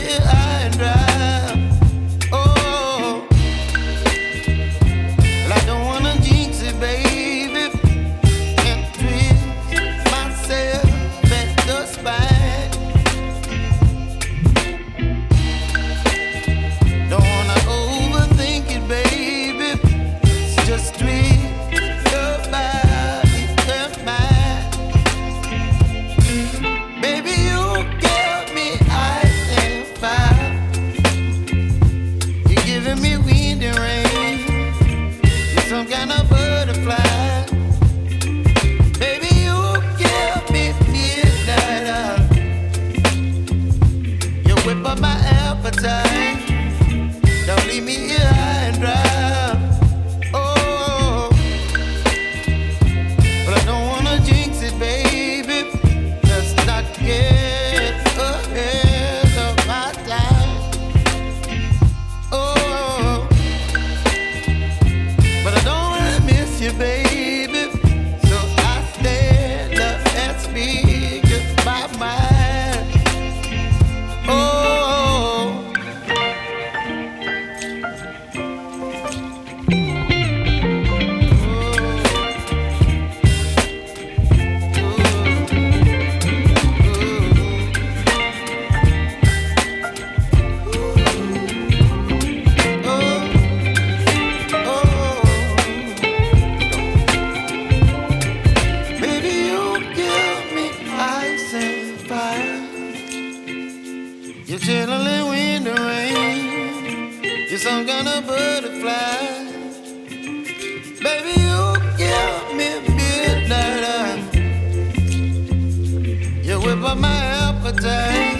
here high and dry. Oh, well, I don't wanna jinx it, baby, and twist myself at the spine. Don't wanna overthink it, baby. It's just twist your body and mine. Baby, you give me ice and fire. You're giving me wind and rain. You're some kind of butterfly. Baby, you give me midnight. You whip up my appetite. Don't leave me here high and dry. Oh, but I don't wanna jinx it, baby. Let's not get ahead of my time. Oh, but I don't wanna miss you, baby. So I stand up and speak my mind. Oh. Baby, you give me ice and fire. You're chilling wind and rain. You're some kind of butterfly. Baby, you give me midnight. You whip up my appetite.